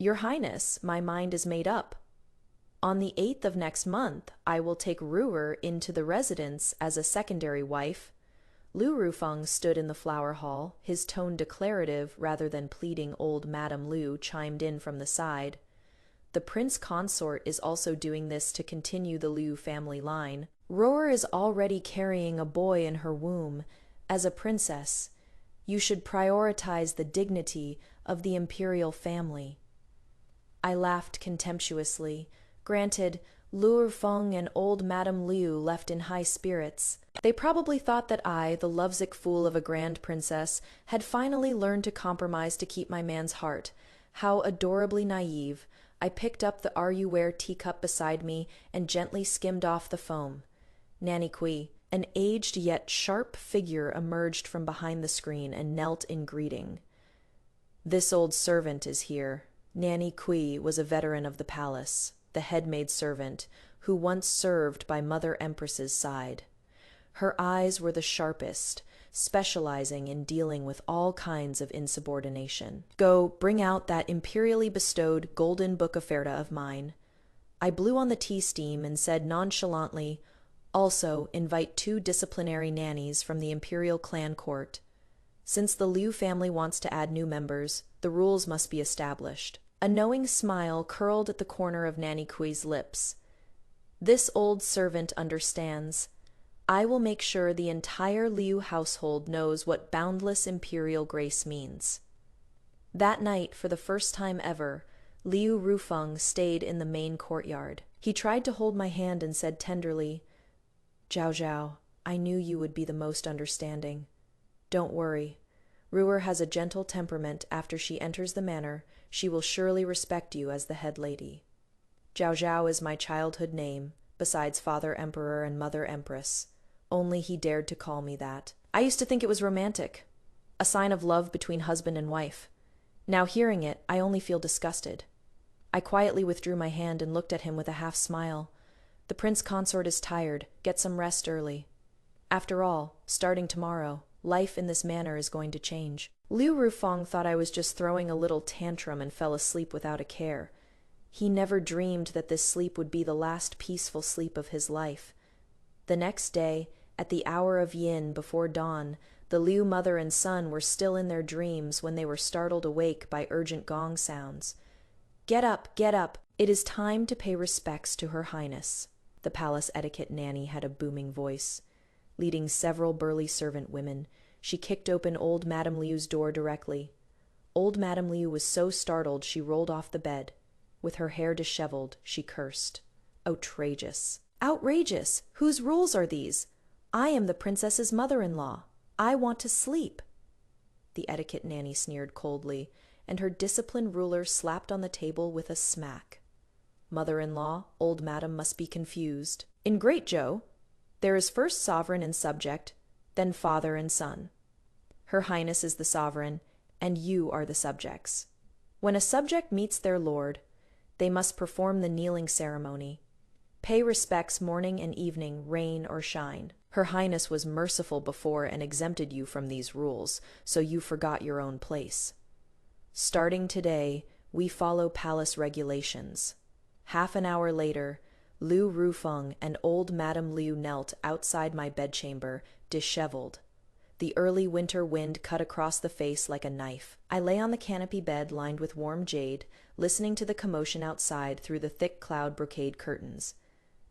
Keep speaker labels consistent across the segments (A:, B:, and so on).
A: Your Highness, my mind is made up. On the 8th of next month, I will take Rou'er into the residence as a secondary wife. Liu Rufeng stood in the flower hall, his tone declarative rather than pleading. Old Madame Liu chimed in from the side. The prince consort is also doing this to continue the Liu family line. Rou'er is already carrying a boy in her womb. As a princess, you should prioritize the dignity of the imperial family. I laughed contemptuously. Granted, Liu Rufeng and old Madame Liu left in high spirits. They probably thought that I, the lovesick fool of a grand princess, had finally learned to compromise to keep my man's heart. How adorably naive. I picked up the Rou'er teacup beside me and gently skimmed off the foam. Nanny Kui, an aged yet sharp figure, emerged from behind the screen and knelt in greeting. This old servant is here. Nanny Kui was a veteran of the palace, the head maid servant, who once served by Mother Empress's side. Her eyes were the sharpest, specializing in dealing with all kinds of insubordination. Go, bring out that imperially bestowed golden book offerta of mine. I blew on the tea steam and said nonchalantly, also invite 2 disciplinary nannies from the imperial clan court. Since the Liu family wants to add new members, the rules must be established. A knowing smile curled at the corner of Nanny Kui's lips. This old servant understands. I will make sure the entire Liu household knows what boundless imperial grace means. That night, for the first time ever, Liu Rufeng stayed in the main courtyard. He tried to hold my hand and said tenderly, "Zhao Zhao, I knew you would be the most understanding. Don't worry. Rou'er has a gentle temperament. After she enters the manor, she will surely respect you as the head lady." Zhao Zhao is my childhood name, besides Father Emperor and Mother Empress. Only he dared to call me that. I used to think it was romantic, a sign of love between husband and wife. Now hearing it, I only feel disgusted. I quietly withdrew my hand and looked at him with a half smile. The prince consort is tired. Get some rest early. After all, starting tomorrow, life in this manor is going to change. Liu Rufeng thought I was just throwing a little tantrum and fell asleep without a care. He never dreamed that this sleep would be the last peaceful sleep of his life. The next day, at the hour of yin before dawn, the Liu mother and son were still in their dreams when they were startled awake by urgent gong sounds. Get up, get up! It is time to pay respects to Her Highness. The palace etiquette nanny had a booming voice. Leading several burly servant women, she kicked open old Madame Liu's door directly. Old Madame Liu was so startled she rolled off the bed. With her hair disheveled, she cursed. Outrageous! Outrageous! Whose rules are these? I am the princess's mother-in-law. I want to sleep. The etiquette nanny sneered coldly, and her discipline ruler slapped on the table with a smack. Mother-in-law, old madam must be confused. In Great Zhou, there is first sovereign and subject, then father and son. Her Highness is the sovereign, and you are the subjects. When a subject meets their lord, they must perform the kneeling ceremony. Pay respects morning and evening, rain or shine. Her Highness was merciful before and exempted you from these rules, so you forgot your own place. Starting today, we follow palace regulations. Half an hour later, Liu Rufeng and old Madame Liu knelt outside my bedchamber, disheveled. The early winter wind cut across the face like a knife. I lay on the canopy bed lined with warm jade, listening to the commotion outside through the thick cloud brocade curtains.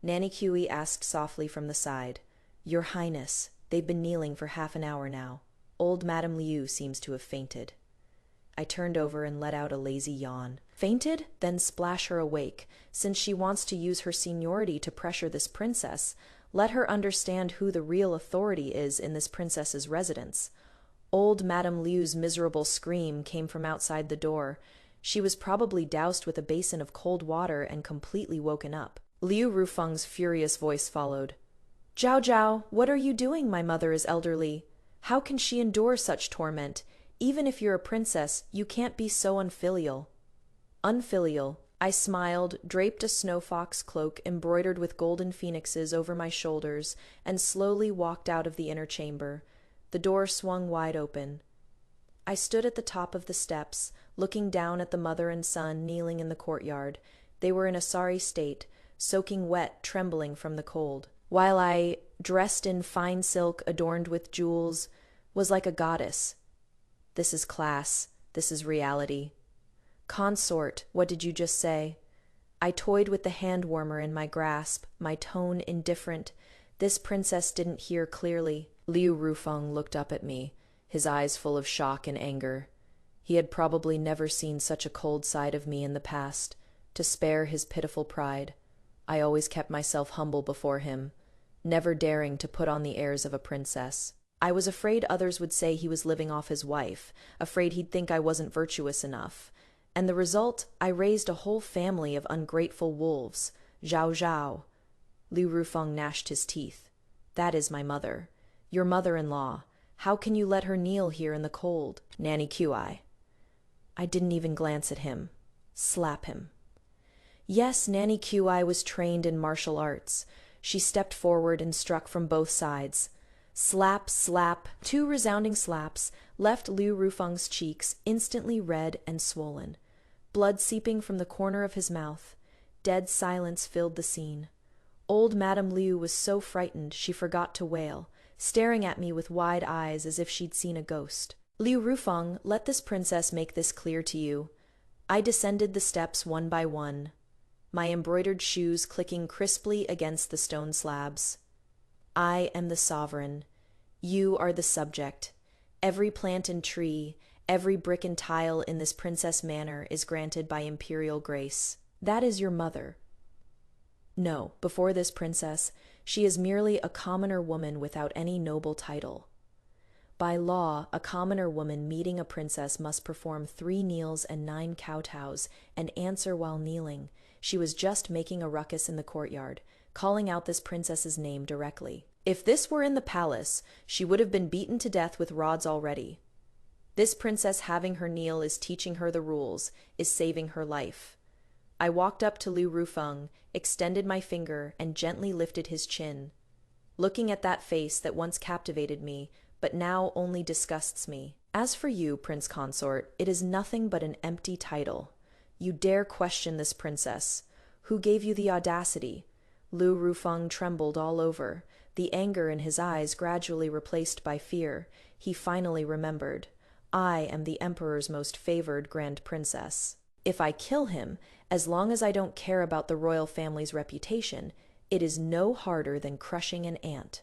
A: Nanny Kui asked softly from the side, "Your Highness, they've been kneeling for half an hour now. Old Madame Liu seems to have fainted." I turned over and let out a lazy yawn. Fainted? Then splash her awake. Since she wants to use her seniority to pressure this princess, let her understand who the real authority is in this princess's residence. Old Madame Liu's miserable scream came from outside the door. She was probably doused with a basin of cold water and completely woken up. Liu Rufeng's furious voice followed. "Zhao Zhao, what are you doing? My mother is elderly. How can she endure such torment? Even if you're a princess, you can't be so unfilial." Unfilial. I smiled, draped a snow fox cloak embroidered with golden phoenixes over my shoulders, and slowly walked out of the inner chamber. The door swung wide open. I stood at the top of the steps, looking down at the mother and son kneeling in the courtyard. They were in a sorry state, soaking wet, trembling from the cold, while I, dressed in fine silk adorned with jewels, was like a goddess. This is class. This is reality. Consort, what did you just say? I toyed with the hand warmer in my grasp, my tone indifferent. This princess didn't hear clearly. Liu Rufeng looked up at me, his eyes full of shock and anger. He had probably never seen such a cold side of me in the past. To spare his pitiful pride, I always kept myself humble before him, never daring to put on the airs of a princess. I was afraid others would say he was living off his wife, afraid he'd think I wasn't virtuous enough. And the result, I raised a whole family of ungrateful wolves. Zhao Zhao. Liu Rufeng gnashed his teeth. That is my mother. Your mother-in-law. How can you let her kneel here in the cold? Nanny Qi. I didn't even glance at him. Slap him. Yes, Nanny Qi was trained in martial arts. She stepped forward and struck from both sides. Slap, slap, 2 resounding slaps left Liu Rufeng's cheeks instantly red and swollen. Blood seeping from the corner of his mouth. Dead silence filled the scene. Old Madame Liu was so frightened she forgot to wail, staring at me with wide eyes as if she'd seen a ghost. Liu Rufeng, let this princess make this clear to you. I descended the steps one by one, my embroidered shoes clicking crisply against the stone slabs. I am the sovereign. You are the subject. Every plant and tree, every brick and tile in this princess manor is granted by imperial grace. That is your mother. No, before this princess, she is merely a commoner woman without any noble title. By law, a commoner woman meeting a princess must perform 3 kneels and 9 kowtows and answer while kneeling. She was just making a ruckus in the courtyard, calling out this princess's name directly. If this were in the palace, she would have been beaten to death with rods already. This princess having her kneel is teaching her the rules, is saving her life. I walked up to Liu Rufeng, extended my finger, and gently lifted his chin. Looking at that face that once captivated me, but now only disgusts me. As for you, Prince Consort, it is nothing but an empty title. You dare question this princess. Who gave you the audacity? Liu Rufeng trembled all over, the anger in his eyes gradually replaced by fear. He finally remembered. I am the emperor's most favored grand princess. If I kill him, as long as I don't care about the royal family's reputation, it is no harder than crushing an ant.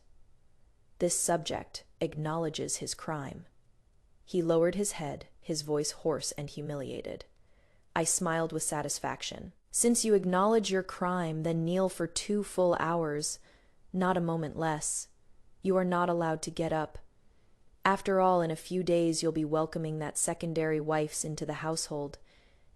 A: This subject acknowledges his crime. He lowered his head, his voice hoarse and humiliated. I smiled with satisfaction. Since you acknowledge your crime, then kneel for 2 full hours, not a moment less. You are not allowed to get up. After all, in a few days you'll be welcoming that secondary wife into the household.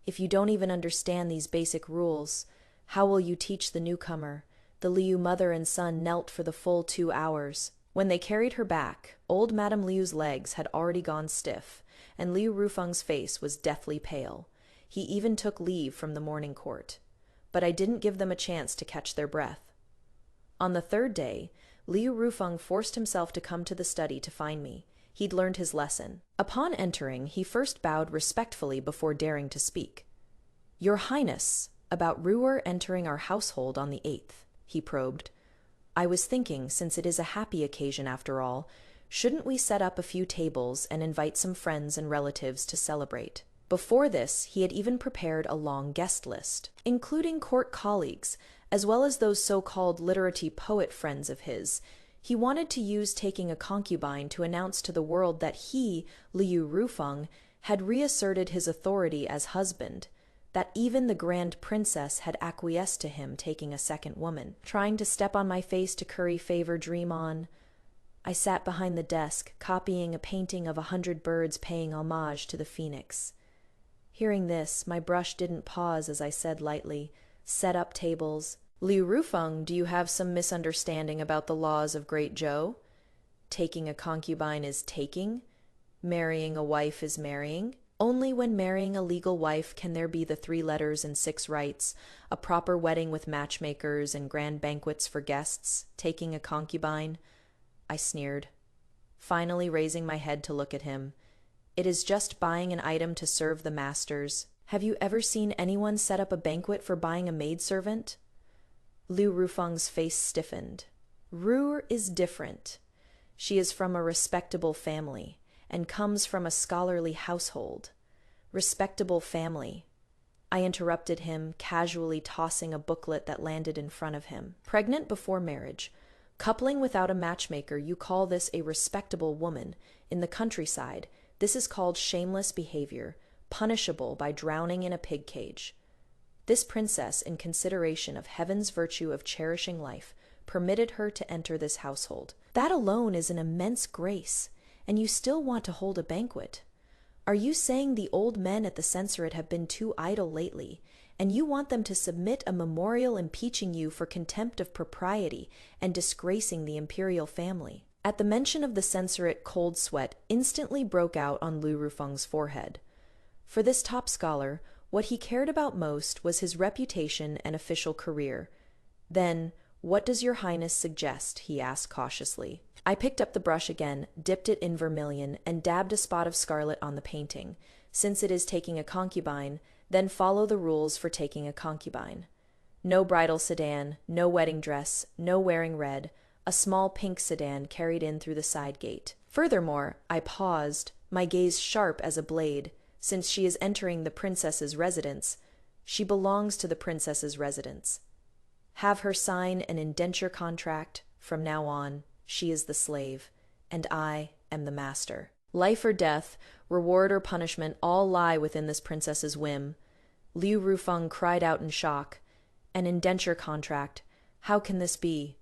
A: If you don't even understand these basic rules, how will you teach the newcomer? The Liu mother and son knelt for the full 2 hours. When they carried her back, old Madame Liu's legs had already gone stiff, and Liu Rufeng's face was deathly pale. He even took leave from the morning court. But I didn't give them a chance to catch their breath. On the 3rd day, Liu Rufeng forced himself to come to the study to find me. He'd learned his lesson. Upon entering, he first bowed respectfully before daring to speak. Your Highness, about Rou'er entering our household on the 8th, he probed. I was thinking, since it is a happy occasion after all, shouldn't we set up a few tables and invite some friends and relatives to celebrate? Before this, he had even prepared a long guest list, including court colleagues, as well as those so-called literati poet friends of his. He wanted to use taking a concubine to announce to the world that he, Liu Rufeng, had reasserted his authority as husband, that even the grand princess had acquiesced to him taking a second woman, trying to step on my face to curry favor, dream on. I sat behind the desk, copying a painting of 100 birds paying homage to the phoenix. Hearing this, my brush didn't pause as I said lightly, set up tables. Liu Rufeng, do you have some misunderstanding about the laws of Great Zhou? Taking a concubine is taking. Marrying a wife is marrying. Only when marrying a legal wife can there be the 3 letters and 6 rites, a proper wedding with matchmakers and grand banquets for guests. Taking a concubine. I sneered, finally raising my head to look at him. It is just buying an item to serve the masters. Have you ever seen anyone set up a banquet for buying a maidservant? Liu Rufeng's face stiffened. Rou'er is different. She is from a respectable family and comes from a scholarly household. Respectable family. I interrupted him, casually tossing a booklet that landed in front of him. Pregnant before marriage. Coupling without a matchmaker, you call this a respectable woman. In the countryside, this is called shameless behavior, punishable by drowning in a pig cage. This princess, in consideration of heaven's virtue of cherishing life, permitted her to enter this household. That alone is an immense grace, and you still want to hold a banquet. Are you saying the old men at the censorate have been too idle lately, and you want them to submit a memorial impeaching you for contempt of propriety and disgracing the imperial family? At the mention of the censorate, cold sweat instantly broke out on Liu Rufeng's forehead. For this top scholar, what he cared about most was his reputation and official career. Then, what does your Highness suggest? He asked cautiously. I picked up the brush again, dipped it in vermilion, and dabbed a spot of scarlet on the painting. Since it is taking a concubine, then follow the rules for taking a concubine. No bridal sedan, no wedding dress, no wearing red, a small pink sedan carried in through the side gate. Furthermore, I paused, my gaze sharp as a blade. Since she is entering the princess's residence, she belongs to the princess's residence. Have her sign an indenture contract. From now on, she is the slave, and I am the master. Life or death, reward or punishment, all lie within this princess's whim. Liu Rufeng cried out in shock. An indenture contract. How can this be?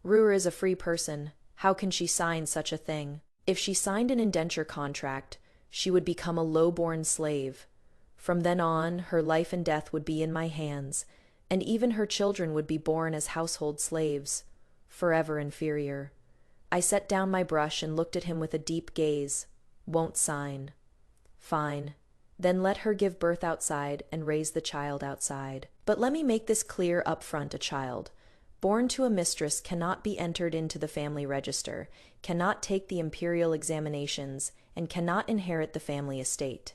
A: Rou'er is a free person. How can she sign such a thing? If she signed an indenture contract, she would become a low-born slave. From then on, her life and death would be in my hands, and even her children would be born as household slaves, forever inferior. I set down my brush and looked at him with a deep gaze. Won't sign. Fine. Then let her give birth outside and raise the child outside. But let me make this clear up front, a child born to a mistress cannot be entered into the family register, cannot take the imperial examinations, and cannot inherit the family estate.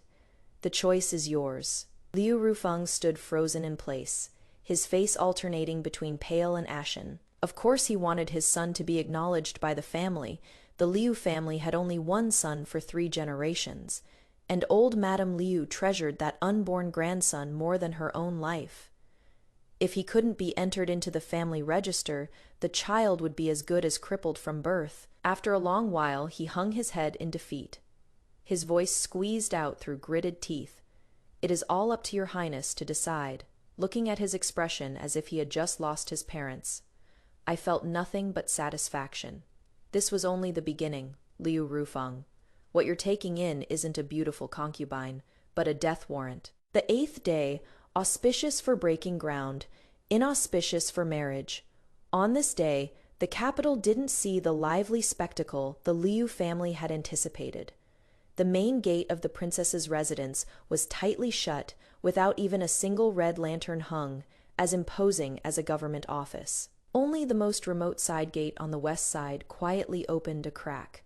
A: The choice is yours. Liu Rufeng stood frozen in place, his face alternating between pale and ashen. Of course he wanted his son to be acknowledged by the family. The Liu family had only one son for 3 generations, and old Madame Liu treasured that unborn grandson more than her own life. If he couldn't be entered into the family register, the child would be as good as crippled from birth. After a long while, he hung his head in defeat. His voice squeezed out through gritted teeth. It is all up to your Highness to decide, looking at his expression as if he had just lost his parents. I felt nothing but satisfaction. This was only the beginning, Liu Rufeng. What you're taking in isn't a beautiful concubine, but a death warrant. The 8th day, auspicious for breaking ground, inauspicious for marriage. On this day, the capital didn't see the lively spectacle the Liu family had anticipated. The main gate of the princess's residence was tightly shut, without even a single red lantern hung, as imposing as a government office. Only the most remote side gate on the west side quietly opened a crack.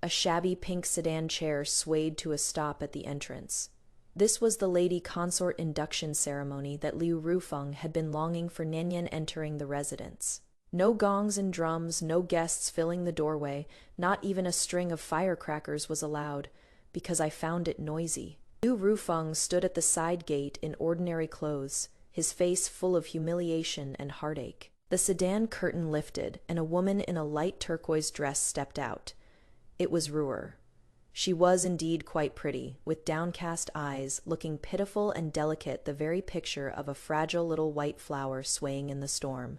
A: A shabby pink sedan chair swayed to a stop at the entrance. This was the lady consort induction ceremony that Liu Rufeng had been longing for Nian entering the residence. No gongs and drums, no guests filling the doorway, not even a string of firecrackers was allowed, because I found it noisy. Liu Rufeng stood at the side gate in ordinary clothes, his face full of humiliation and heartache. The sedan curtain lifted, and a woman in a light turquoise dress stepped out. It was Rou'er. She was indeed quite pretty, with downcast eyes, looking pitiful and delicate, the very picture of a fragile little white flower swaying in the storm.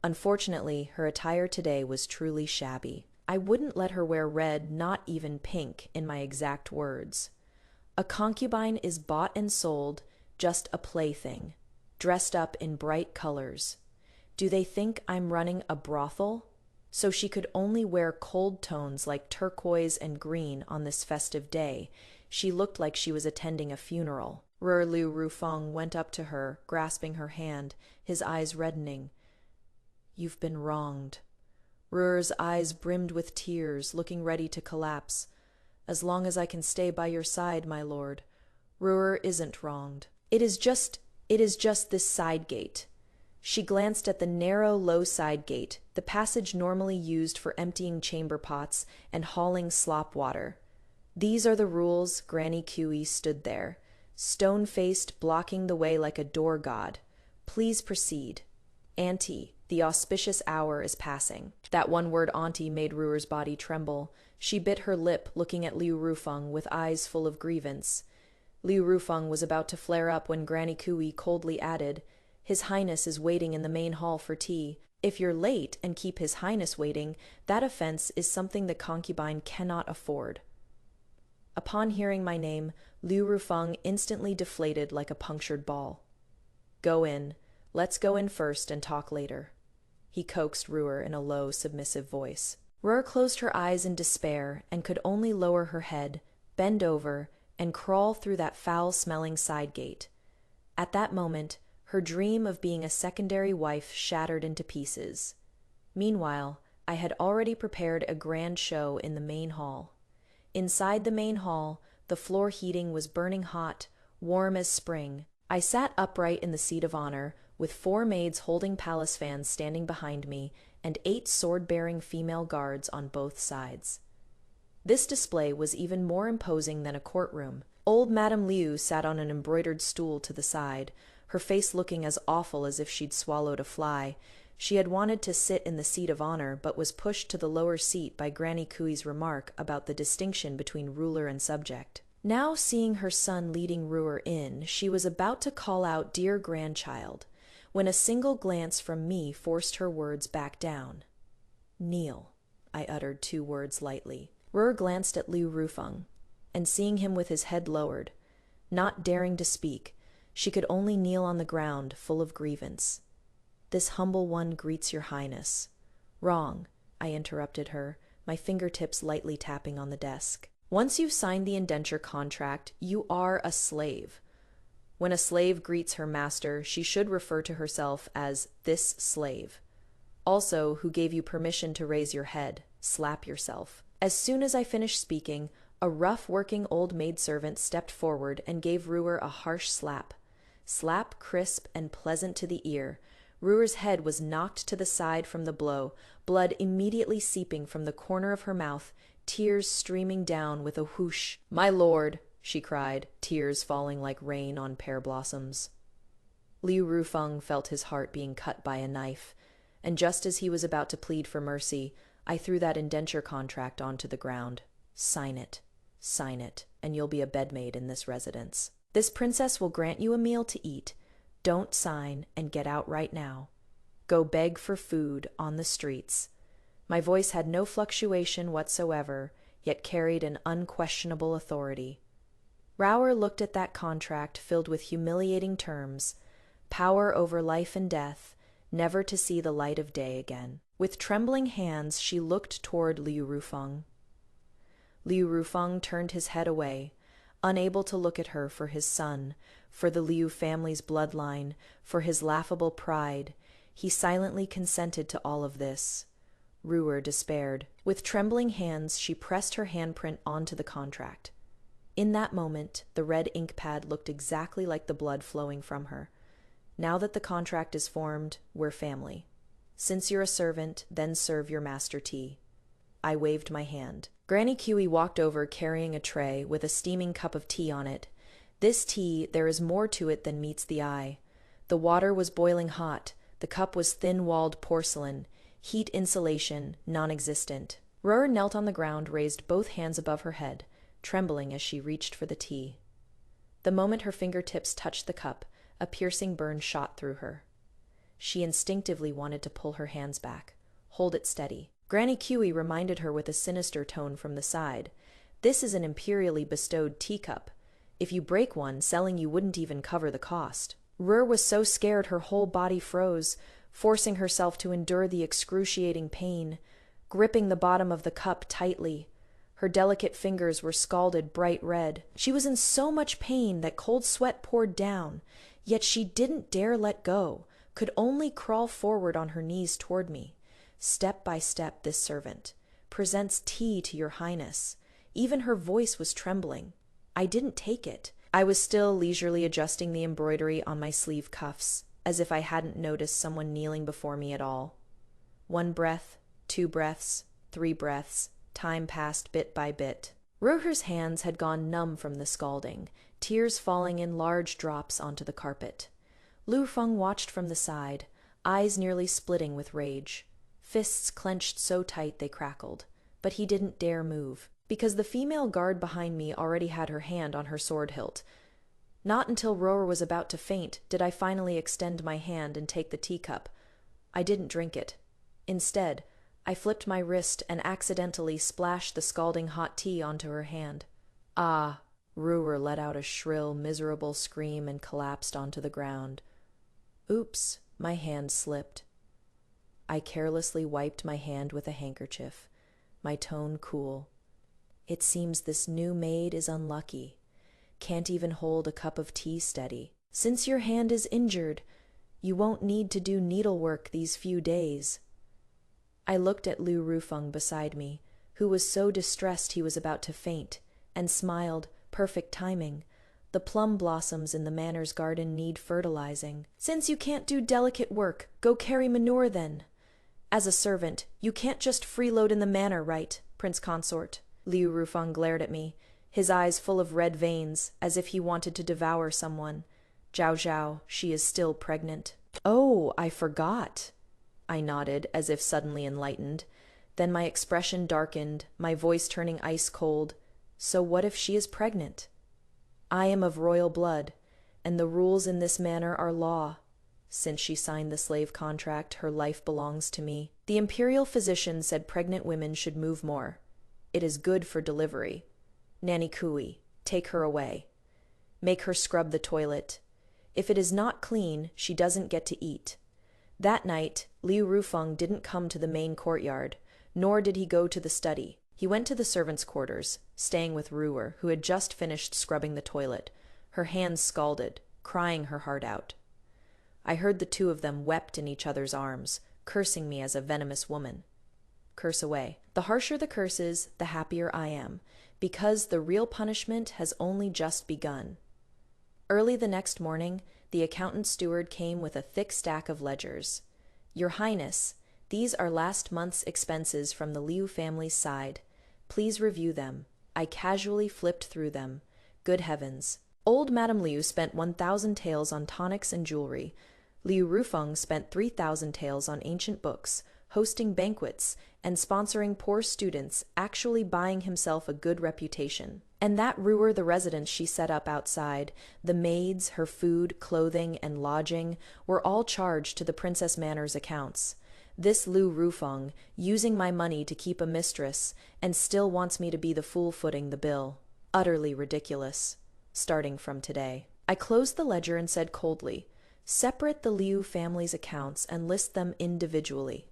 A: Unfortunately, her attire today was truly shabby. I wouldn't let her wear red, not even pink, in my exact words. A concubine is bought and sold, just a plaything, dressed up in bright colors. Do they think I'm running a brothel? So she could only wear cold tones like turquoise and green on this festive day. She looked like she was attending a funeral. Liu Rufeng went up to her, grasping her hand, his eyes reddening. You've been wronged. Rou'er's eyes brimmed with tears, looking ready to collapse. as long as I can stay by your side, my lord. Rou'er isn't wronged. It is just this side gate. She glanced at the narrow, low side gate, the passage normally used for emptying chamber pots and hauling slop water. These are the rules. Granny Cui stood there, stone-faced, blocking the way like a door god. Please proceed. Auntie, the auspicious hour is passing. That one word auntie made Rou'er's body tremble. She bit her lip, looking at Liu Rufeng with eyes full of grievance. Liu Rufeng was about to flare up when Granny Cui coldly added, "His Highness is waiting in the main hall for tea. If you're late and keep His Highness waiting, that offense is something the concubine cannot afford." Upon hearing my name, Liu Rufeng instantly deflated like a punctured ball. "Go in. Let's go in first and talk later," he coaxed Rou'er in a low, submissive voice. Rou'er closed her eyes in despair and could only lower her head, bend over, and crawl through that foul-smelling side gate. At that moment, her dream of being a secondary wife shattered into pieces. Meanwhile, I had already prepared a grand show in the main hall. Inside the main hall, the floor heating was burning hot, warm as spring. I sat upright in the seat of honor, with 4 maids holding palace fans standing behind me and 8 sword-bearing female guards on both sides. This display was even more imposing than a courtroom. Old Madame Liu sat on an embroidered stool to the side, her face looking as awful as if she'd swallowed a fly. She had wanted to sit in the seat of honor, but was pushed to the lower seat by Granny Cui's remark about the distinction between ruler and subject. Now, seeing her son leading Rou'er in, she was about to call out "dear grandchild," when a single glance from me forced her words back down. "Kneel," I uttered 2 words lightly. Rou'er glanced at Liu Rufeng, and seeing him with his head lowered, not daring to speak, she could only kneel on the ground, full of grievance. "This humble one greets your Highness." "Wrong," I interrupted her, my fingertips lightly tapping on the desk. "Once you've signed the indenture contract, you are a slave. When a slave greets her master, she should refer to herself as this slave. Also, who gave you permission to raise your head? Slap yourself." As soon as I finished speaking, a rough working old maidservant stepped forward and gave Rou'er a harsh slap. Slap crisp and pleasant to the ear. Rou'er's head was knocked to the side from the blow, blood immediately seeping from the corner of her mouth, tears streaming down with a whoosh. "My lord," she cried, tears falling like rain on pear blossoms. Liu Rufeng felt his heart being cut by a knife, and just as he was about to plead for mercy, I threw that indenture contract onto the ground. Sign it, and you'll be a bedmaid in this residence. This princess will grant you a meal to eat. Don't sign and get out right now. Go beg for food on the streets." My voice had no fluctuation whatsoever, yet carried an unquestionable authority. Rou'er looked at that contract filled with humiliating terms, power over life and death, never to see the light of day again. With trembling hands, she looked toward Liu Rufeng. Liu Rufeng turned his head away, unable to look at her for his son, for the Liu family's bloodline, for his laughable pride. He silently consented to all of this. Rou'er despaired. With trembling hands, she pressed her handprint onto the contract. In that moment, the red ink pad looked exactly like the blood flowing from her. Now that the contract is formed, we're family. Since you're a servant, then serve your master tea. I waved my hand. Granny Cui walked over carrying a tray with a steaming cup of tea on it. This tea, there is more to it than meets the eye. The water was boiling hot. The cup was thin-walled porcelain. Heat insulation, non-existent. Rou'er knelt on the ground, raised both hands above her head, trembling as she reached for the tea. The moment her fingertips touched the cup, a piercing burn shot through her. She instinctively wanted to pull her hands back. Hold it steady. Granny Cui reminded her with a sinister tone from the side. This is an imperially bestowed teacup. If you break one, selling you wouldn't even cover the cost. Rou'er was so scared her whole body froze, forcing herself to endure the excruciating pain, gripping the bottom of the cup tightly. Her delicate fingers were scalded bright red. She was in so much pain that cold sweat poured down, yet she didn't dare let go, could only crawl forward on her knees toward me. Step by step, this servant presents tea to your Highness. Even her voice was trembling. I didn't take it. I was still leisurely adjusting the embroidery on my sleeve cuffs, as if I hadn't noticed someone kneeling before me at all. 1 breath, 2 breaths, 3 breaths. Time passed bit by bit. Rou'er's hands had gone numb from the scalding, tears falling in large drops onto the carpet. Liu Rufeng watched from the side, eyes nearly splitting with rage. Fists clenched so tight they crackled, but he didn't dare move, because the female guard behind me already had her hand on her sword hilt. Not until Rou'er was about to faint did I finally extend my hand and take the teacup. I didn't drink it. Instead, I flipped my wrist and accidentally splashed the scalding hot tea onto her hand. Ah! Rou'er let out a shrill, miserable scream and collapsed onto the ground. Oops, my hand slipped. I carelessly wiped my hand with a handkerchief, my tone cool. It seems this new maid is unlucky. Can't even hold a cup of tea steady. Since your hand is injured, you won't need to do needlework these few days. I looked at Liu Rufeng beside me, who was so distressed he was about to faint, and smiled, perfect timing. The plum blossoms in the manor's garden need fertilizing. Since you can't do delicate work, go carry manure then. As a servant, you can't just freeload in the manor, right, Prince Consort? Liu Rufeng glared at me, his eyes full of red veins, as if he wanted to devour someone. Zhao Zhao, she is still pregnant. Oh, I forgot. I nodded, as if suddenly enlightened. Then my expression darkened, my voice turning ice cold. So what if she is pregnant? I am of royal blood, and the rules in this manor are law. Since she signed the slave contract, her life belongs to me. The imperial physician said pregnant women should move more. It is good for delivery. Nanny Kui, take her away. Make her scrub the toilet. If it is not clean, she doesn't get to eat. That night, Liu Rufeng didn't come to the main courtyard, nor did he go to the study. He went to the servants' quarters, staying with Rou'er, who had just finished scrubbing the toilet, her hands scalded, crying her heart out. I heard the two of them wept in each other's arms, cursing me as a venomous woman. Curse away. The harsher the curses, the happier I am, because the real punishment has only just begun. Early the next morning, the accountant steward came with a thick stack of ledgers. Your Highness, these are last month's expenses from the Liu family's side. Please review them. I casually flipped through them. Good heavens. Old Madame Liu spent 1,000 taels on tonics and jewelry. Liu Rufeng spent 3,000 taels on ancient books, hosting banquets, and sponsoring poor students, actually buying himself a good reputation. And that Rou'er the residence she set up outside, the maids, her food, clothing, and lodging, were all charged to the Princess Manor's accounts. This Liu Rufeng, using my money to keep a mistress, and still wants me to be the fool footing the bill. Utterly ridiculous. Starting from today. I closed the ledger and said coldly, separate the Liu family's accounts and list them individually.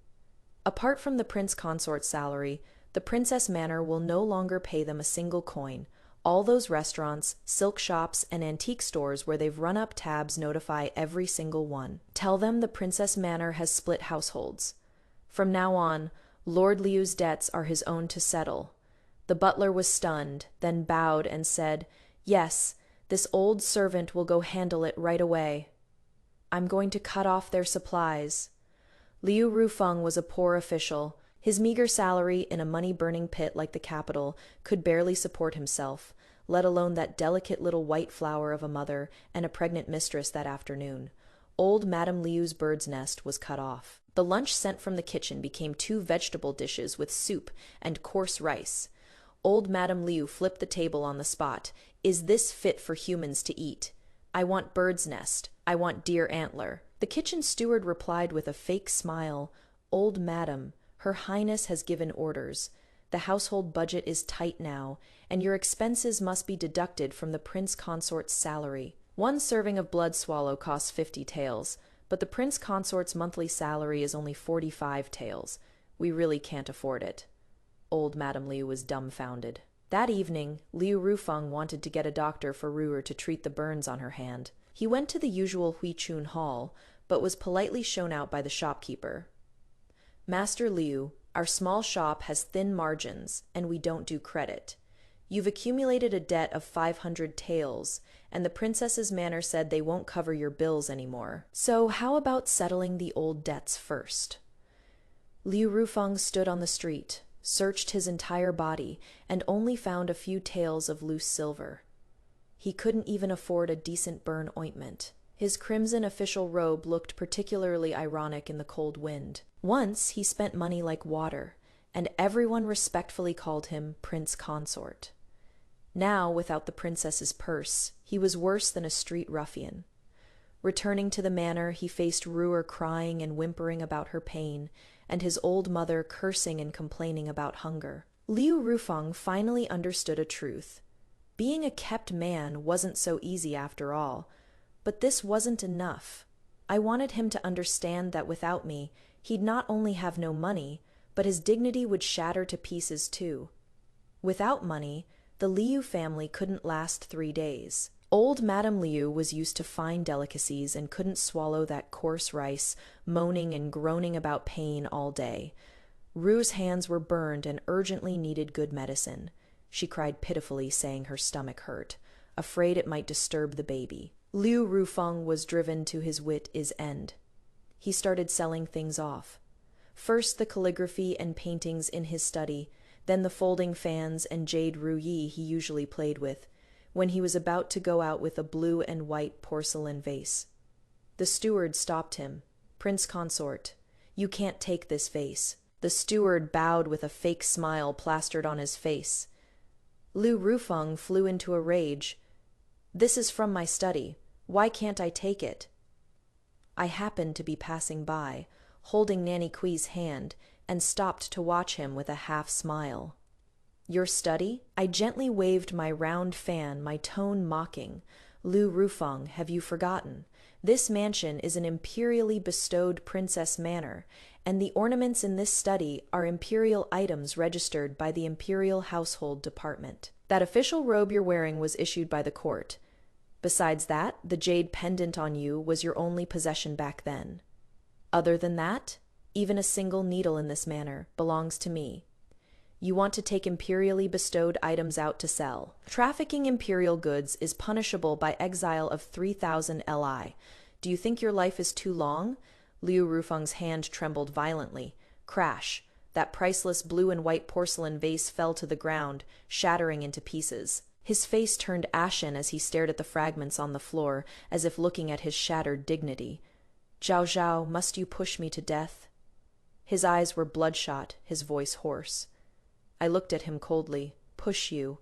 A: Apart from the prince consort's salary, the Princess Manor will no longer pay them a single coin. All those restaurants, silk shops, and antique stores where they've run up tabs notify every single one. Tell them the Princess Manor has split households. From now on, Lord Liu's debts are his own to settle. The butler was stunned, then bowed and said, yes, this old servant will go handle it right away. I'm going to cut off their supplies. Liu Rufeng was a poor official. His meager salary in a money-burning pit like the capital could barely support himself, let alone that delicate little white flower of a mother and a pregnant mistress that afternoon. Old Madame Liu's bird's nest was cut off. The lunch sent from the kitchen became 2 vegetable dishes with soup and coarse rice. Old Madame Liu flipped the table on the spot. Is this fit for humans to eat? I want bird's nest. I want deer antler. The kitchen steward replied with a fake smile. Old Madam, Her Highness has given orders. The household budget is tight now, and your expenses must be deducted from the prince consort's salary. 1 serving of blood swallow costs 50 taels, but the prince consort's monthly salary is only 45 taels. We really can't afford it. Old Madame Liu was dumbfounded. That evening, Liu Rufeng wanted to get a doctor for Rou'er to treat the burns on her hand. He went to the usual Huichun Hall, but was politely shown out by the shopkeeper. Master Liu, our small shop has thin margins, and we don't do credit. You've accumulated a debt of 500 taels, and the princess's manor said they won't cover your bills anymore. So how about settling the old debts first? Liu Rufeng stood on the street, searched his entire body, and only found a few taels of loose silver. He couldn't even afford a decent burn ointment. His crimson official robe looked particularly ironic in the cold wind. Once he spent money like water, and everyone respectfully called him Prince Consort. Now, without the princess's purse, he was worse than a street ruffian. Returning to the manor, he faced Rou'er crying and whimpering about her pain, and his old mother cursing and complaining about hunger. Liu Rufeng finally understood a truth. Being a kept man wasn't so easy after all, but this wasn't enough. I wanted him to understand that without me, he'd not only have no money, but his dignity would shatter to pieces too. Without money, the Liu family couldn't last 3 days. Old Madame Liu was used to fine delicacies and couldn't swallow that coarse rice, moaning and groaning about pain all day. Rue's hands were burned and urgently needed good medicine. She cried pitifully, saying her stomach hurt, afraid it might disturb the baby. Liu Rufeng was driven to his wit's end. He started selling things off. First the calligraphy and paintings in his study, then the folding fans and jade rouille he usually played with, when he was about to go out with a blue and white porcelain vase. The steward stopped him. "Prince Consort, you can't take this vase." The steward bowed with a fake smile plastered on his face. Liu Rufeng flew into a rage. "This is from my study. Why can't I take it?" I happened to be passing by, holding Nanny Kui's hand, and stopped to watch him with a half-smile. "Your study?" I gently waved my round fan, my tone mocking. "Liu Rufeng, have you forgotten? This mansion is an imperially bestowed princess manor, and the ornaments in this study are imperial items registered by the Imperial Household Department. That official robe you're wearing was issued by the court. Besides that, the jade pendant on you was your only possession back then. Other than that, even a single needle in this manor belongs to me. You want to take imperially bestowed items out to sell. Trafficking imperial goods is punishable by exile of 3,000 li. Do you think your life is too long?" Liu Rufeng's hand trembled violently. Crash! That priceless blue and white porcelain vase fell to the ground, shattering into pieces. His face turned ashen as he stared at the fragments on the floor, as if looking at his shattered dignity. "Zhao Zhao, must you push me to death?" His eyes were bloodshot, his voice hoarse. I looked at him coldly. "Push you?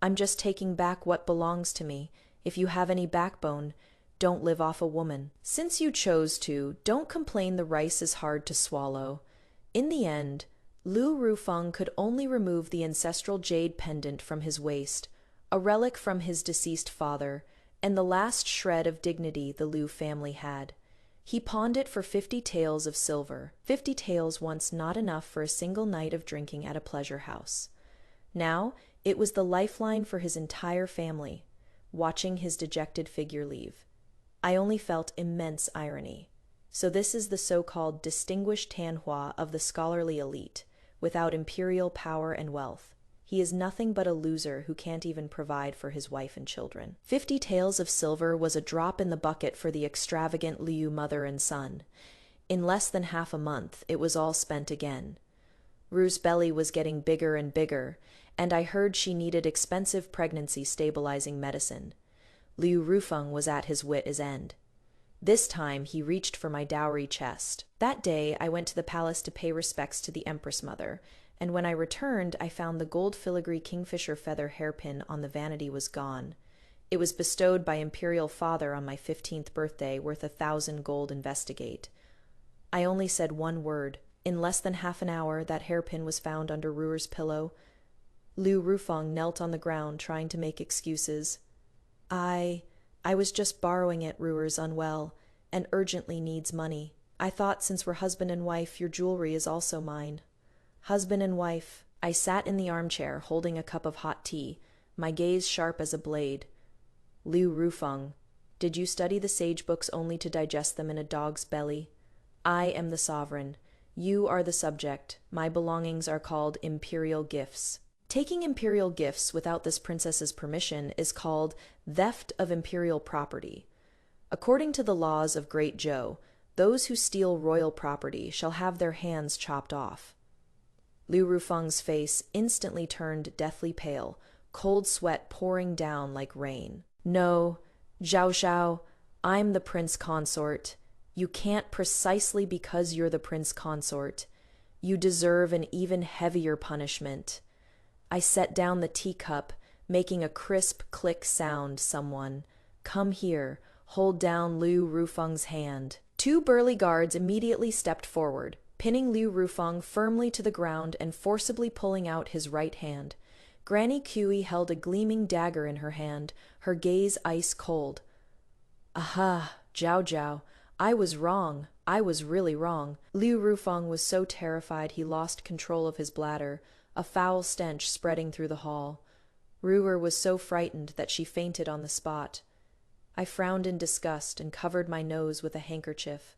A: I'm just taking back what belongs to me. If you have any backbone, don't live off a woman. Since you chose to, don't complain the rice is hard to swallow." In the end, Liu Rufeng could only remove the ancestral jade pendant from his waist, a relic from his deceased father, and the last shred of dignity the Liu family had. He pawned it for 50 taels of silver, 50 taels once not enough for a single night of drinking at a pleasure house. Now it was the lifeline for his entire family, watching his dejected figure leave. I only felt immense irony. So this is the so-called distinguished Tanhua of the scholarly elite, without imperial power and wealth. He is nothing but a loser who can't even provide for his wife and children. 50 taels of silver was a drop in the bucket for the extravagant Liu mother and son. In less than half a month, it was all spent again. Rue's belly was getting bigger and bigger, and I heard she needed expensive pregnancy-stabilizing medicine. Liu Rufeng was at his wit's end. This time, he reached for my dowry chest. That day, I went to the palace to pay respects to the Empress Mother, and when I returned, I found the gold filigree kingfisher feather hairpin on the vanity was gone. It was bestowed by Imperial Father on my 15th birthday, worth 1,000 gold investigate. I only said one word. In less than half an hour, that hairpin was found under Rou'er's pillow. Liu Rufeng knelt on the ground, trying to make excuses. I was just borrowing it. Rou'er's unwell, and urgently needs money. I thought since we're husband and wife, your jewelry is also mine. Husband and wife. I sat in the armchair, holding a cup of hot tea, my gaze sharp as a blade. Liu Rufeng, did you study the sage books only to digest them in a dog's belly? I am the sovereign. You are the subject. My belongings are called imperial gifts. Taking imperial gifts without this princess's permission is called theft of imperial property. According to the laws of Great Zhou, those who steal royal property shall have their hands chopped off. Liu Rufeng's face instantly turned deathly pale, cold sweat pouring down like rain. No, Zhao Xiao, I'm the prince consort. You can't precisely because you're the prince consort. You deserve an even heavier punishment. I set down the teacup, making a crisp click sound. Someone, come here, hold down Liu Rufeng's hand. Two burly guards immediately stepped forward, pinning Liu Rufeng firmly to the ground and forcibly pulling out his right hand. Granny Kui held a gleaming dagger in her hand, her gaze ice cold. Aha, Zhao Zhao, I was wrong. I was really wrong. Liu Rufeng was so terrified he lost control of his bladder, a foul stench spreading through the hall. Rou'er was so frightened that she fainted on the spot. I frowned in disgust and covered my nose with a handkerchief.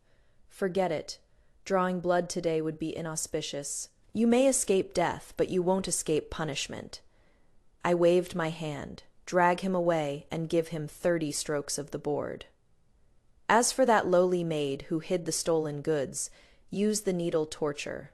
A: Forget it. Drawing blood today would be inauspicious. You may escape death, but you won't escape punishment. I waved my hand. Drag him away and give him 30 strokes of the board. As for that lowly maid who hid the stolen goods, use the needle torture.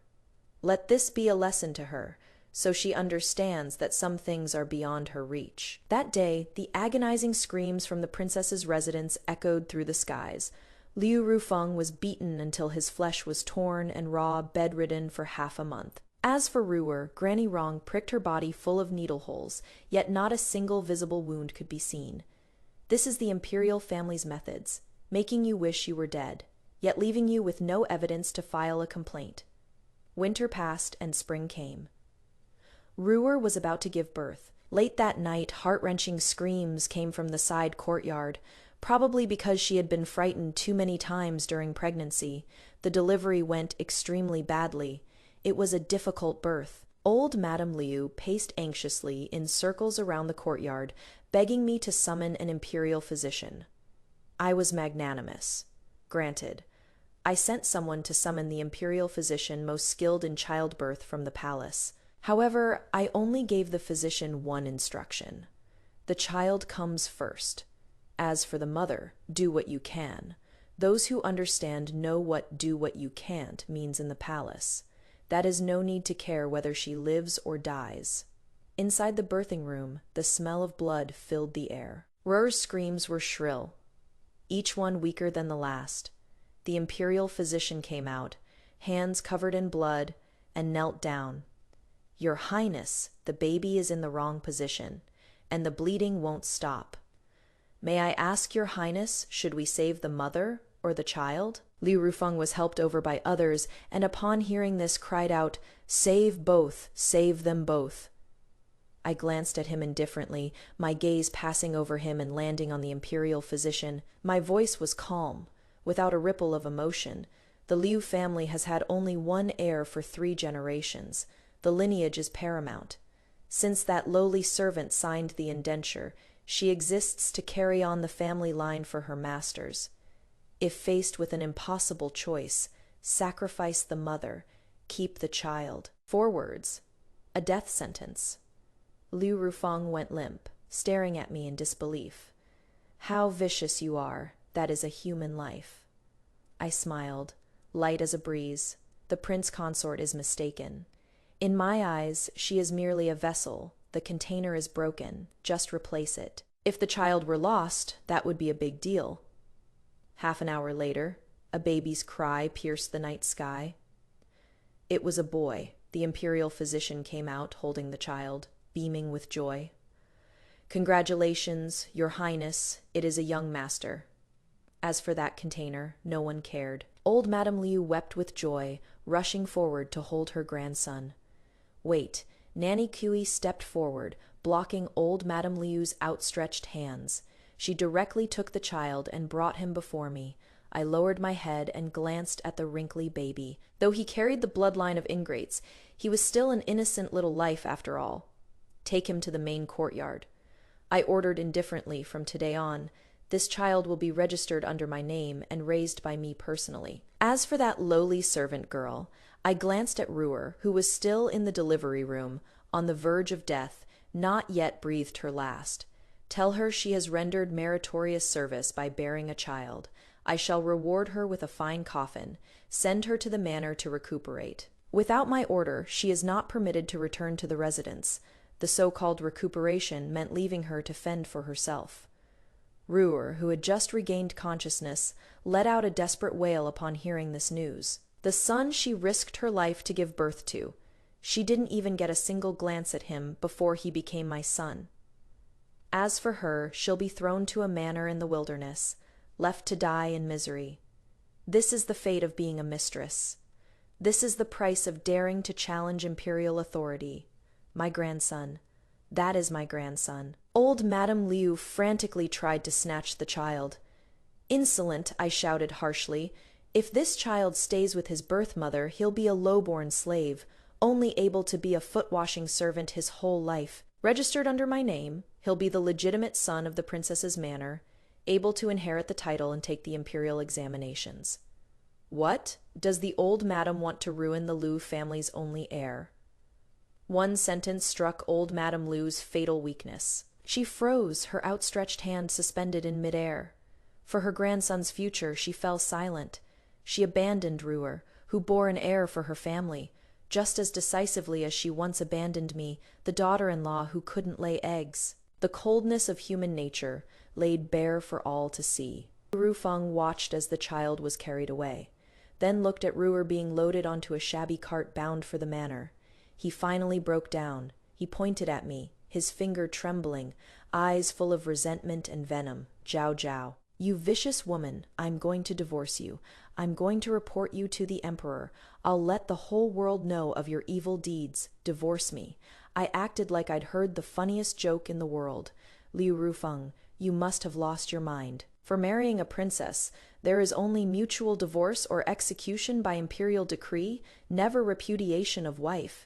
A: Let this be a lesson to her, so she understands that some things are beyond her reach. That day, the agonizing screams from the princess's residence echoed through the skies. Liu Rufeng was beaten until his flesh was torn and raw, bedridden for half a month. As for Rou'er, Granny Rong pricked her body full of needle holes, yet not a single visible wound could be seen. This is the imperial family's methods, making you wish you were dead, yet leaving you with no evidence to file a complaint. Winter passed and spring came. Rou'er was about to give birth. Late that night, heart-wrenching screams came from the side courtyard, probably because she had been frightened too many times during pregnancy. The delivery went extremely badly. It was a difficult birth. Old Madame Liu paced anxiously in circles around the courtyard, begging me to summon an imperial physician. I was magnanimous. Granted. I sent someone to summon the imperial physician most skilled in childbirth from the palace. However, I only gave the physician one instruction. The child comes first. As for the mother, do what you can. Those who understand know what do what you can't means in the palace. That is no need to care whether she lives or dies. Inside the birthing room, the smell of blood filled the air. Rou'er's screams were shrill, each one weaker than the last. The imperial physician came out, hands covered in blood, and knelt down. Your Highness, the baby is in the wrong position, and the bleeding won't stop. May I ask your Highness, should we save the mother or the child? Liu Rufeng was helped over by others, and upon hearing this cried out, Save both, save them both. I glanced at him indifferently, my gaze passing over him and landing on the imperial physician. My voice was calm, without a ripple of emotion. The Liu family has had only one heir for 3 generations. The lineage is paramount. Since that lowly servant signed the indenture, she exists to carry on the family line for her masters. If faced with an impossible choice, sacrifice the mother, keep the child. 4 words. A death sentence. Liu Rufeng went limp, staring at me in disbelief. How vicious you are. That is a human life. I smiled, light as a breeze. The prince consort is mistaken. In my eyes, she is merely a vessel. The container is broken. Just replace it. If the child were lost, that would be a big deal. Half an hour later, a baby's cry pierced the night sky. It was a boy. The imperial physician came out, holding the child, beaming with joy. Congratulations, Your Highness, it is a young master. As for that container, no one cared. Old Madame Liu wept with joy, rushing forward to hold her grandson. Wait, Nanny Kui stepped forward, blocking old Madame Liu's outstretched hands. She directly took the child and brought him before me. I lowered my head and glanced at the wrinkly baby. Though he carried the bloodline of ingrates, he was still an innocent little life after all. Take him to the main courtyard. I ordered indifferently from today on. This child will be registered under my name and raised by me personally. As for that lowly servant girl, I glanced at Rou'er, who was still in the delivery room, on the verge of death, not yet breathed her last. Tell her she has rendered meritorious service by bearing a child. I shall reward her with a fine coffin. Send her to the manor to recuperate. Without my order, she is not permitted to return to the residence. The so-called recuperation meant leaving her to fend for herself. Rou'er, who had just regained consciousness, let out a desperate wail upon hearing this news. The son she risked her life to give birth to. She didn't even get a single glance at him before he became my son. As for her, she'll be thrown to a manor in the wilderness, left to die in misery. This is the fate of being a mistress. This is the price of daring to challenge imperial authority. My grandson. That is my grandson. Old Madame Liu frantically tried to snatch the child. Insolent, I shouted harshly. If this child stays with his birth mother, he'll be a low-born slave, only able to be a foot-washing servant his whole life. Registered under my name, he'll be the legitimate son of the princess's manor, able to inherit the title and take the imperial examinations. What? Does the old madam want to ruin the Liu family's only heir? One sentence struck old Madame Liu's fatal weakness. She froze, her outstretched hand suspended in midair. For her grandson's future, she fell silent. She abandoned Rou'er, who bore an heir for her family, just as decisively as she once abandoned me, the daughter-in-law who couldn't lay eggs. The coldness of human nature, laid bare for all to see. Liu Rufeng watched as the child was carried away, then looked at Rou'er being loaded onto a shabby cart bound for the manor. He finally broke down. He pointed at me, his finger trembling, eyes full of resentment and venom. Jiao Jiao. You vicious woman, I'm going to divorce you. I'm going to report you to the emperor. I'll let the whole world know of your evil deeds. Divorce me. I acted like I'd heard the funniest joke in the world. Liu Rufeng, you must have lost your mind. For marrying a princess, there is only mutual divorce or execution by imperial decree, never repudiation of wife.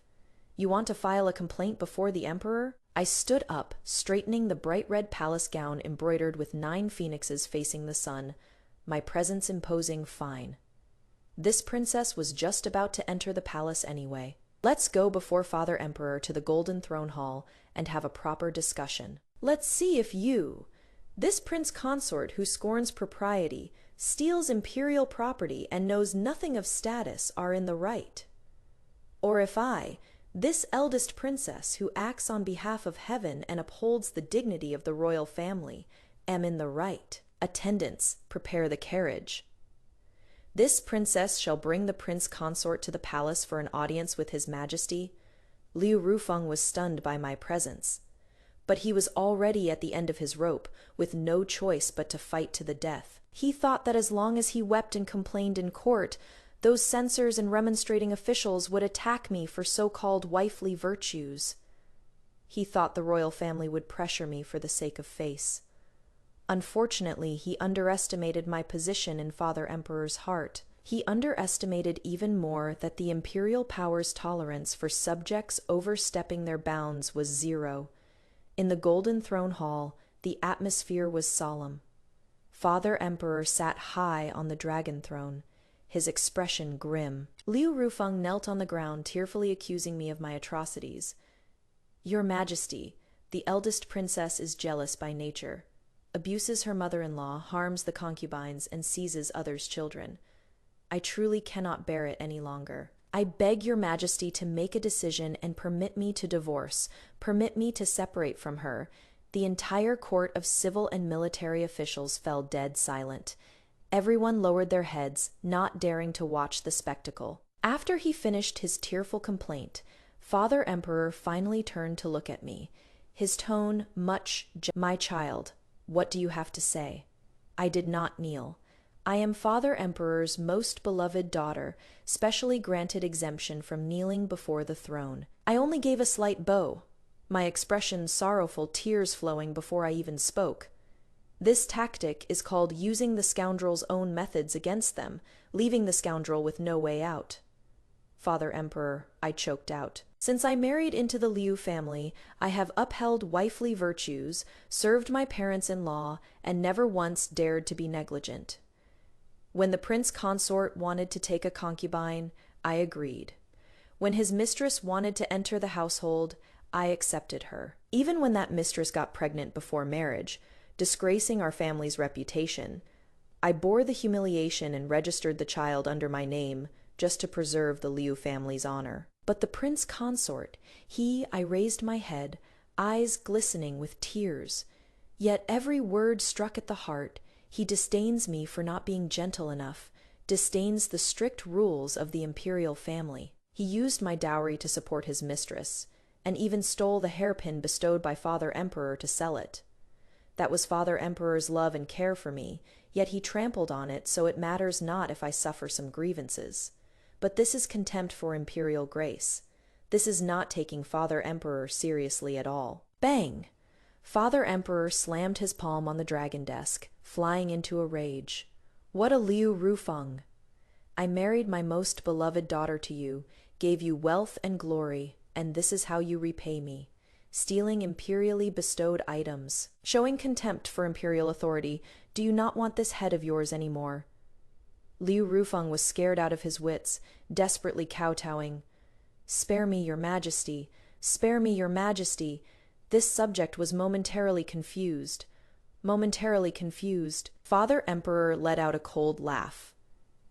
A: You want to file a complaint before the emperor? I stood up, straightening the bright red palace gown embroidered with 9 phoenixes facing the sun, my presence imposing fine. This princess was just about to enter the palace anyway. Let's go before Father Emperor to the Golden Throne Hall and have a proper discussion. Let's see if you, this prince consort who scorns propriety, steals imperial property and knows nothing of status, are in the right. Or if I, this eldest princess who acts on behalf of heaven and upholds the dignity of the royal family, am in the right. Attendants, prepare the carriage. This princess shall bring the prince consort to the palace for an audience with his majesty. Liu Rufeng was stunned by my presence. But he was already at the end of his rope, with no choice but to fight to the death. He thought that as long as he wept and complained in court, those censors and remonstrating officials would attack me for so-called wifely virtues. He thought the royal family would pressure me for the sake of face. Unfortunately, he underestimated my position in Father Emperor's heart. He underestimated even more that the imperial power's tolerance for subjects overstepping their bounds was 0. In the Golden Throne Hall, the atmosphere was solemn. Father Emperor sat high on the dragon throne, his expression grim. Liu Rufeng knelt on the ground, tearfully accusing me of my atrocities. Your Majesty, the eldest princess is jealous by nature, abuses her mother-in-law, harms the concubines, and seizes others' children. I truly cannot bear it any longer. I beg your Majesty to make a decision and permit me to divorce, permit me to separate from her. The entire court of civil and military officials fell dead silent. Everyone lowered their heads, not daring to watch the spectacle. After he finished his tearful complaint, Father Emperor finally turned to look at me. His tone much, my child, what do you have to say? I did not kneel. I am Father Emperor's most beloved daughter, specially granted exemption from kneeling before the throne. I only gave a slight bow, my expression sorrowful, tears flowing before I even spoke. This tactic is called using the scoundrel's own methods against them, leaving the scoundrel with no way out. Father Emperor, I choked out. Since I married into the Liu family, I have upheld wifely virtues, served my parents-in-law, and never once dared to be negligent. When the prince consort wanted to take a concubine, I agreed. When his mistress wanted to enter the household, I accepted her. Even when that mistress got pregnant before marriage, disgracing our family's reputation, I bore the humiliation and registered the child under my name just to preserve the Liu family's honor. But the prince consort, I raised my head, eyes glistening with tears. Yet every word struck at the heart. He disdains me for not being gentle enough, disdains the strict rules of the imperial family. He used my dowry to support his mistress, and even stole the hairpin bestowed by Father Emperor to sell it. That was Father Emperor's love and care for me, yet he trampled on it, so it matters not if I suffer some grievances. But this is contempt for imperial grace. This is not taking Father Emperor seriously at all. Bang! Father Emperor slammed his palm on the dragon desk, flying into a rage. What a Liu Rufeng! I married my most beloved daughter to you, gave you wealth and glory, and this is how you repay me. Stealing imperially bestowed items. Showing contempt for imperial authority, do you not want this head of yours any more? Liu Rufeng was scared out of his wits, desperately kowtowing. Spare me, your majesty! Spare me, your majesty! This subject was momentarily confused. Father Emperor let out a cold laugh.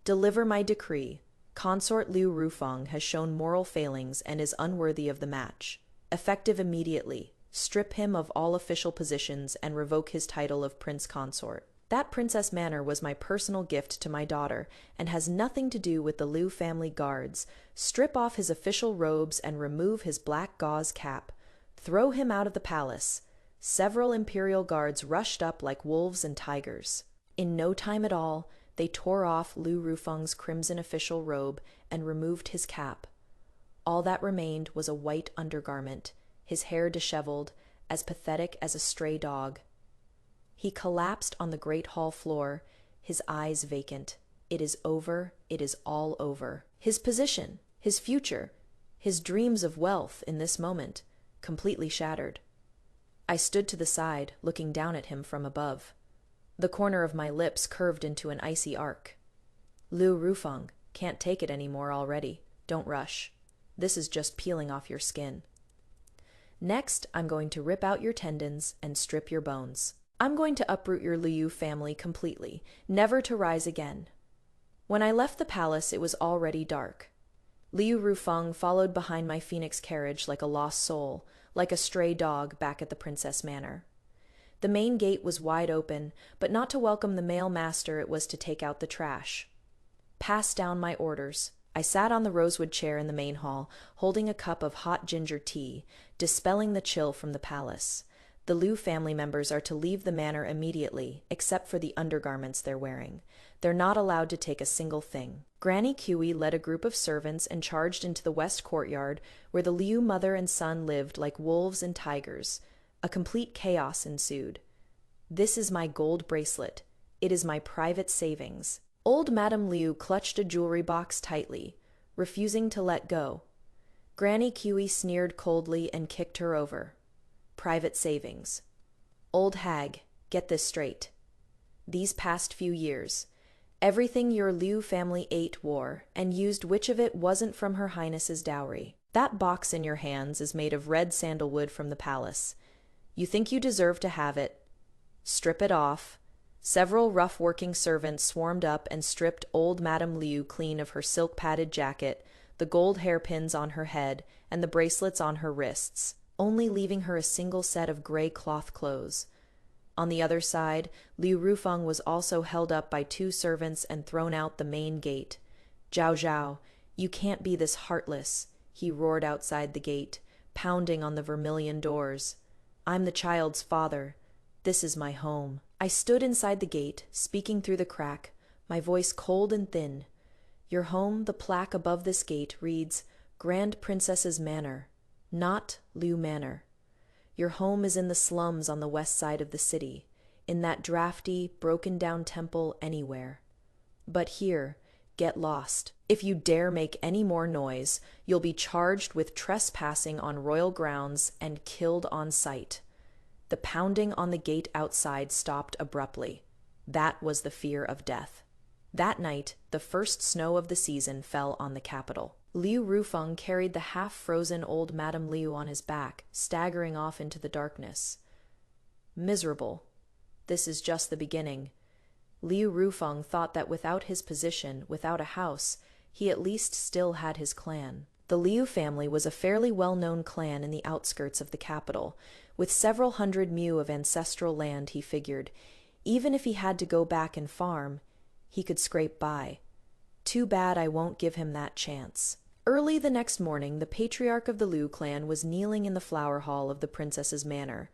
A: Deliver my decree. Consort Liu Rufeng has shown moral failings and is unworthy of the match. Effective immediately. Strip him of all official positions and revoke his title of prince consort. That princess manor was my personal gift to my daughter and has nothing to do with the Liu family guards. Strip off his official robes and remove his black gauze cap. Throw him out of the palace. Several imperial guards rushed up like wolves and tigers. In no time at all, they tore off Liu Rufeng's crimson official robe and removed his cap. All that remained was a white undergarment, his hair disheveled, as pathetic as a stray dog. He collapsed on the great hall floor, his eyes vacant. It is over, it is all over. His position, his future, his dreams of wealth in this moment, completely shattered. I stood to the side, looking down at him from above. The corner of my lips curved into an icy arc. Liu Rufeng, can't take it anymore already. Don't rush. This is just peeling off your skin. Next, I'm going to rip out your tendons and strip your bones. I'm going to uproot your Liu family completely, never to rise again. When I left the palace, it was already dark. Liu Rufeng followed behind my phoenix carriage like a lost soul, like a stray dog back at the princess manor. The main gate was wide open, but not to welcome the male master, it was to take out the trash. Pass down my orders. I sat on the rosewood chair in the main hall, holding a cup of hot ginger tea, dispelling the chill from the palace. The Liu family members are to leave the manor immediately, except for the undergarments they're wearing. They're not allowed to take a single thing. Granny Kui led a group of servants and charged into the west courtyard, where the Liu mother and son lived like wolves and tigers. A complete chaos ensued. This is my gold bracelet. It is my private savings. Old Madame Liu clutched a jewelry box tightly, refusing to let go. Granny Kui sneered coldly and kicked her over. Private savings. Old hag, get this straight. These past few years, everything your Liu family ate, wore, and used, which of it wasn't from her Highness's dowry? That box in your hands is made of red sandalwood from the palace. You think you deserve to have it. Strip it off. Several rough-working servants swarmed up and stripped old Madame Liu clean of her silk-padded jacket, the gold hairpins on her head, and the bracelets on her wrists, only leaving her a single set of gray cloth clothes. On the other side, Liu Rufeng was also held up by two servants and thrown out the main gate. Zhao Zhao, you can't be this heartless, he roared outside the gate, pounding on the vermilion doors. I'm the child's father. This is my home. I stood inside the gate, speaking through the crack, my voice cold and thin. Your home, the plaque above this gate, reads, Grand Princess's Manor, not Liu Manor. Your home is in the slums on the west side of the city, in that drafty, broken-down temple anywhere. But here, get lost. If you dare make any more noise, you'll be charged with trespassing on royal grounds and killed on sight. The pounding on the gate outside stopped abruptly. That was the fear of death. That night, the first snow of the season fell on the capital. Liu Rufeng carried the half-frozen old Madame Liu on his back, staggering off into the darkness. Miserable. This is just the beginning. Liu Rufeng thought that without his position, without a house, he at least still had his clan. The Liu family was a fairly well-known clan in the outskirts of the capital, with several hundred mu of ancestral land, he figured. Even if he had to go back and farm, he could scrape by. Too bad I won't give him that chance. Early the next morning, the patriarch of the Liu clan was kneeling in the flower hall of the princess's manor.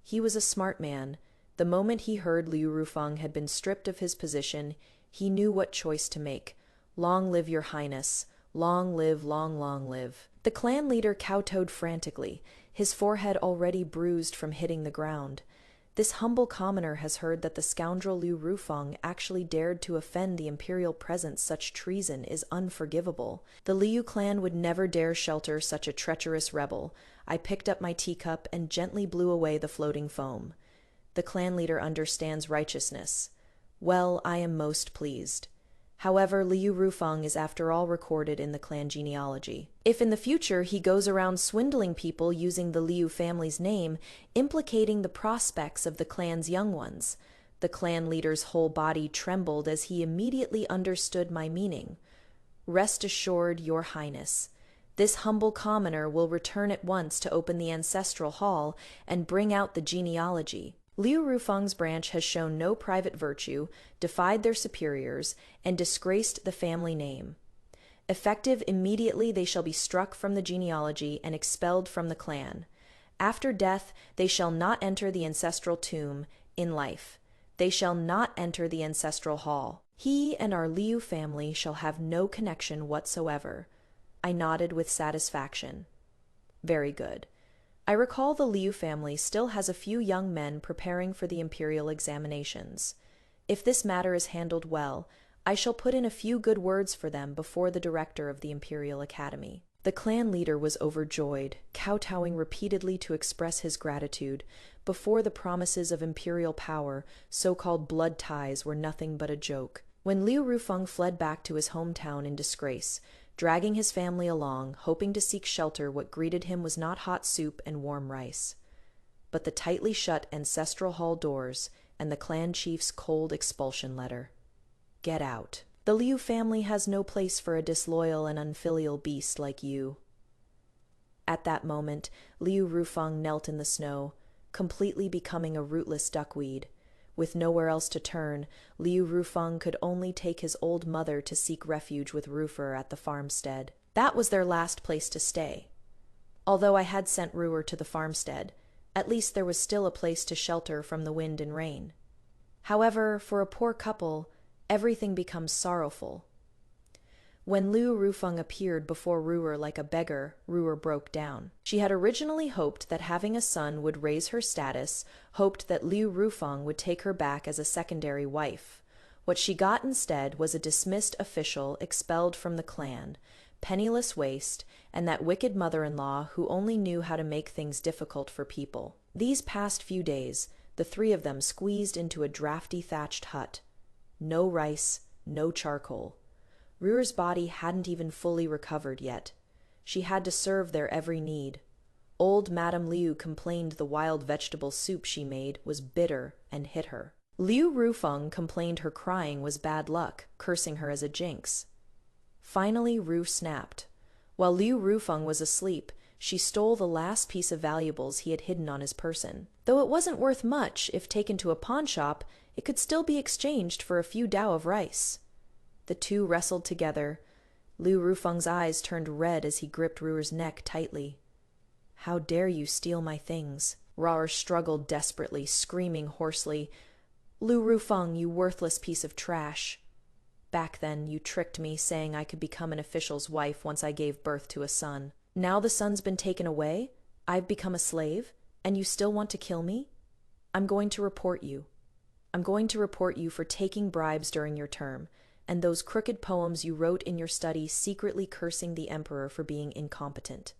A: He was a smart man. The moment he heard Liu Rufeng had been stripped of his position, he knew what choice to make. Long live your highness. Long live, long live. The clan leader kowtowed frantically, his forehead already bruised from hitting the ground. This humble commoner has heard that the scoundrel Liu Rufeng actually dared to offend the imperial presence. Such treason is unforgivable. The Liu clan would never dare shelter such a treacherous rebel. I picked up my teacup and gently blew away the floating foam. The clan leader understands righteousness. Well, I am most pleased. However, Liu Rufeng is after all recorded in the clan genealogy. If in the future he goes around swindling people using the Liu family's name, implicating the prospects of the clan's young ones, the clan leader's whole body trembled as he immediately understood my meaning. Rest assured, your highness. This humble commoner will return at once to open the ancestral hall and bring out the genealogy. Liu Rufeng's branch has shown no private virtue, defied their superiors, and disgraced the family name. Effective immediately, they shall be struck from the genealogy and expelled from the clan. After death, they shall not enter the ancestral tomb. In life, they shall not enter the ancestral hall. He and our Liu family shall have no connection whatsoever. I nodded with satisfaction. Very good. I recall the Liu family still has a few young men preparing for the imperial examinations. If this matter is handled well, I shall put in a few good words for them before the director of the Imperial Academy. The clan leader was overjoyed, kowtowing repeatedly to express his gratitude. Before the promises of imperial power, so-called blood ties were nothing but a joke. When Liu Rufeng fled back to his hometown in disgrace, dragging his family along, hoping to seek shelter, what greeted him was not hot soup and warm rice, but the tightly shut ancestral hall doors and the clan chief's cold expulsion letter. Get out. The Liu family has no place for a disloyal and unfilial beast like you. At that moment, Liu Rufeng knelt in the snow, completely becoming a rootless duckweed. With nowhere else to turn, Liu Rufeng could only take his old mother to seek refuge with Rou'er at the farmstead. That was their last place to stay. Although I had sent Rou'er to the farmstead, at least there was still a place to shelter from the wind and rain. However, for a poor couple, everything becomes sorrowful. When Liu Rufeng appeared before Rou'er like a beggar, Rou'er broke down. She had originally hoped that having a son would raise her status, hoped that Liu Rufeng would take her back as a secondary wife. What she got instead was a dismissed official expelled from the clan, penniless waste, and that wicked mother-in-law who only knew how to make things difficult for people. These past few days, the three of them squeezed into a drafty thatched hut. No rice, no charcoal. Rou'er's body hadn't even fully recovered yet. She had to serve their every need. Old Madame Liu complained the wild vegetable soup she made was bitter and hit her. Liu Rufeng complained her crying was bad luck, cursing her as a jinx. Finally, Rou'er snapped. While Liu Rufeng was asleep, she stole the last piece of valuables he had hidden on his person. Though it wasn't worth much, if taken to a pawnshop, it could still be exchanged for a few dao of rice. The two wrestled together. Liu Rufeng's eyes turned red as he gripped Rou'er's neck tightly. How dare you steal my things? Rou'er struggled desperately, screaming hoarsely, Liu Rufeng, you worthless piece of trash. Back then, you tricked me, saying I could become an official's wife once I gave birth to a son. Now the son's been taken away, I've become a slave, and you still want to kill me? I'm going to report you. I'm going to report you for taking bribes during your term, and those crooked poems you wrote in your study secretly cursing the emperor for being incompetent.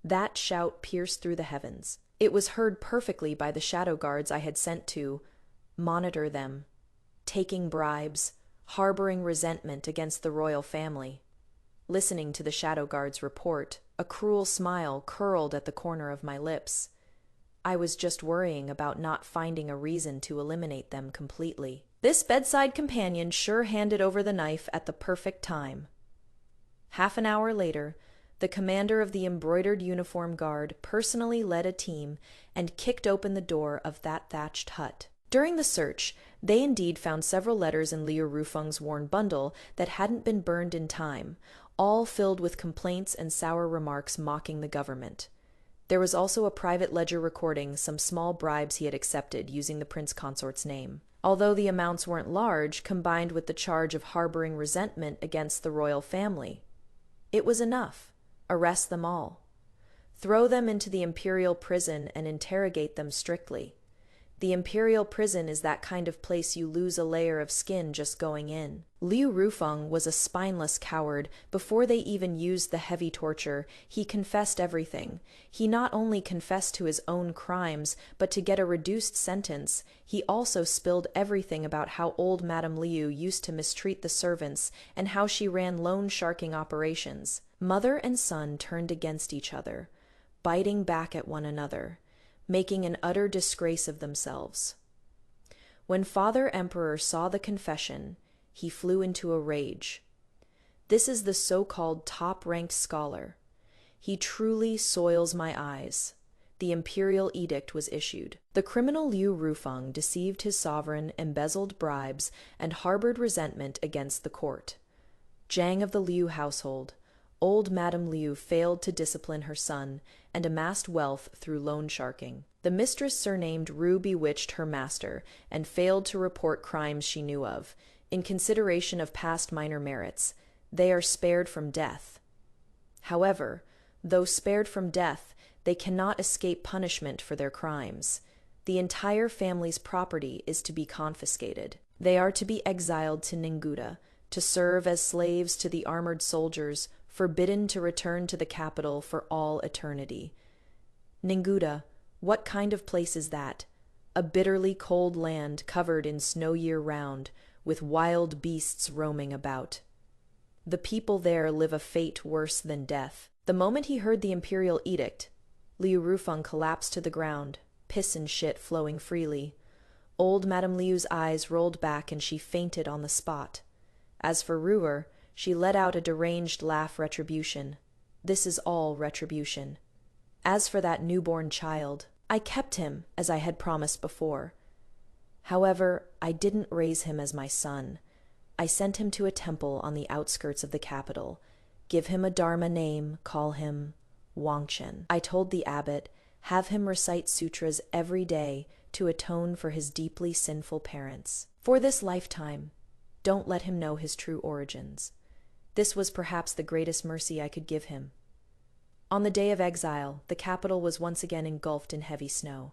A: That shout pierced through the heavens. It was heard perfectly by the shadow guards I had sent to monitor them, taking bribes, harboring resentment against the royal family. Listening to the shadow guard's report, a cruel smile curled at the corner of my lips. I was just worrying about not finding a reason to eliminate them completely. This bedside companion sure handed over the knife at the perfect time. Half an hour later, the commander of the embroidered uniform guard personally led a team and kicked open the door of that thatched hut. During the search, they indeed found several letters in Liu Rufeng's worn bundle that hadn't been burned in time, all filled with complaints and sour remarks mocking the government. There was also a private ledger recording some small bribes he had accepted using the prince consort's name. Although the amounts weren't large, combined with the charge of harboring resentment against the royal family, it was enough. Arrest them all. Throw them into the imperial prison and interrogate them strictly. The imperial prison is that kind of place you lose a layer of skin just going in. Liu Rufeng was a spineless coward. Before they even used the heavy torture, he confessed everything. He not only confessed to his own crimes, but to get a reduced sentence, he also spilled everything about how old Madame Liu used to mistreat the servants and how she ran loan sharking operations. Mother and son turned against each other, biting back at one another, making an utter disgrace of themselves. When Father Emperor saw the confession, he flew into a rage. This is the so-called top-ranked scholar. He truly soils my eyes. The imperial edict was issued. The criminal Liu Rufeng deceived his sovereign, embezzled bribes, and harbored resentment against the court. Zhang of the Liu household, old Madame Liu failed to discipline her son and amassed wealth through loan sharking. The mistress surnamed Rou'er bewitched her master and failed to report crimes she knew of. In consideration of past minor merits, they are spared from death. However, though spared from death, they cannot escape punishment for their crimes. The entire family's property is to be confiscated. They are to be exiled to Ninguda, to serve as slaves to the armored soldiers, forbidden to return to the capital for all eternity. Ninguda, what kind of place is that? A bitterly cold land covered in snow year-round, with wild beasts roaming about. The people there live a fate worse than death. The moment he heard the imperial edict, Liu Rufeng collapsed to the ground, piss and shit flowing freely. Old Madame Liu's eyes rolled back and she fainted on the spot. As for Rou'er, she let out a deranged laugh. Retribution. This is all retribution. As for that newborn child, I kept him, as I had promised before. However, I didn't raise him as my son. I sent him to a temple on the outskirts of the capital. Give him a Dharma name, call him Wangchen. I told the abbot, have him recite sutras every day to atone for his deeply sinful parents. For this lifetime, don't let him know his true origins. This was perhaps the greatest mercy I could give him. On the day of exile, the capital was once again engulfed in heavy snow.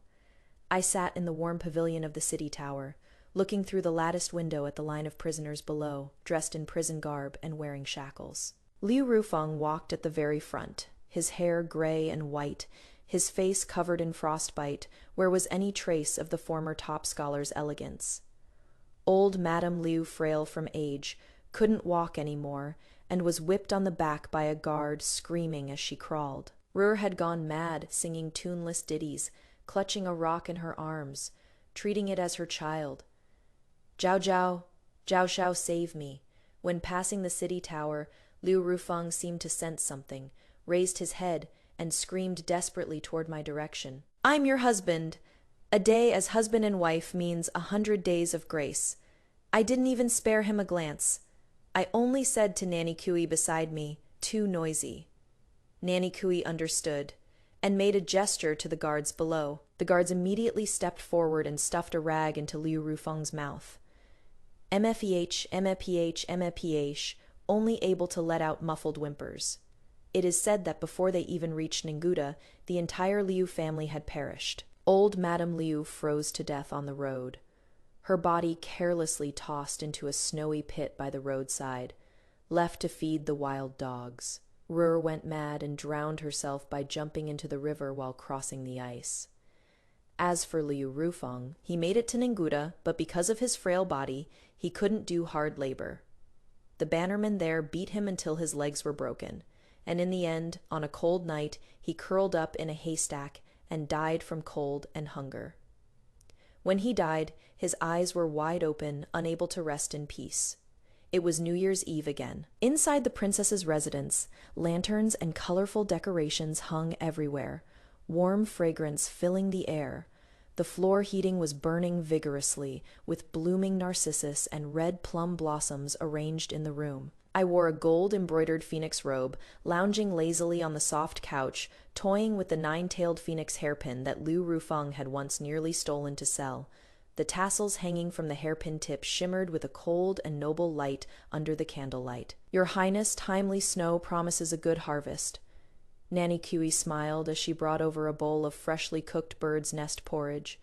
A: I sat in the warm pavilion of the city tower, looking through the latticed window at the line of prisoners below, dressed in prison garb and wearing shackles. Liu Rufeng walked at the very front, his hair gray and white, his face covered in frostbite, where was any trace of the former top scholar's elegance. Old Madame Liu, frail from age, couldn't walk anymore, and was whipped on the back by a guard, screaming as she crawled. Rou'er had gone mad, singing tuneless ditties, clutching a rock in her arms, treating it as her child. Zhao Zhao, Zhao Xiao, save me. When passing the city tower, Liu Rufeng seemed to sense something, raised his head, and screamed desperately toward my direction. I'm your husband. A day as husband and wife means 100 days of grace. I didn't even spare him a glance. I only said to Nanny Kui beside me, too noisy. Nanny Kui understood, and made a gesture to the guards below. The guards immediately stepped forward and stuffed a rag into Liu Rufeng's mouth. MFEH, MFPH, MFPH, only able to let out muffled whimpers. It is said that before they even reached Ninguda, the entire Liu family had perished. Old Madame Liu froze to death on the road, her body carelessly tossed into a snowy pit by the roadside, left to feed the wild dogs. Rou'er went mad and drowned herself by jumping into the river while crossing the ice. As for Liu Rufeng, he made it to Ninguda, but because of his frail body, he couldn't do hard labor. The bannermen there beat him until his legs were broken, and in the end, on a cold night, he curled up in a haystack and died from cold and hunger. When he died, his eyes were wide open, unable to rest in peace. It was New Year's Eve again. Inside the princess's residence, lanterns and colorful decorations hung everywhere, warm fragrance filling the air. The floor heating was burning vigorously, with blooming narcissus and red plum blossoms arranged in the room. I wore a gold-embroidered phoenix robe, lounging lazily on the soft couch, toying with the nine-tailed phoenix hairpin that Liu Rufeng had once nearly stolen to sell. The tassels hanging from the hairpin tip shimmered with a cold and noble light under the candlelight. "Your Highness, timely snow promises a good harvest." Nanny Kui smiled as she brought over a bowl of freshly cooked bird's nest porridge.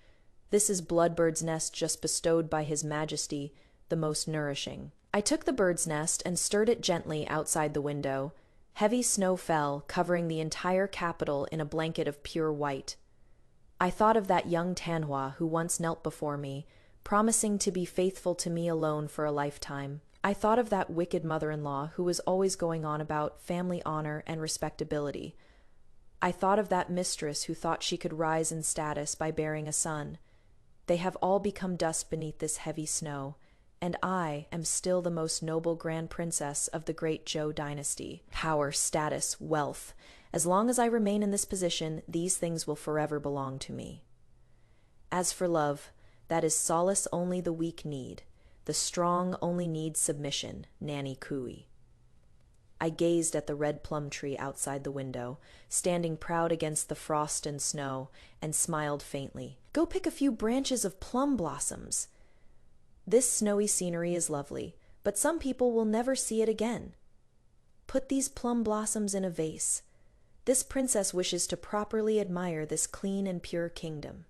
A: "This is bloodbird's nest just bestowed by His Majesty, the most nourishing." I took the bird's nest and stirred it gently outside the window. Heavy snow fell, covering the entire capital in a blanket of pure white. I thought of that young Tanhua who once knelt before me, promising to be faithful to me alone for a lifetime. I thought of that wicked mother-in-law who was always going on about family honor and respectability. I thought of that mistress who thought she could rise in status by bearing a son. They have all become dust beneath this heavy snow, and I am still the most noble grand princess of the great Zhou dynasty. Power, status, wealth. As long as I remain in this position, these things will forever belong to me. As for love, that is solace only the weak need. The strong only need submission, Nanny Kui. I gazed at the red plum tree outside the window, standing proud against the frost and snow, and smiled faintly. Go pick a few branches of plum blossoms. This snowy scenery is lovely, but some people will never see it again. Put these plum blossoms in a vase. This princess wishes to properly admire this clean and pure kingdom.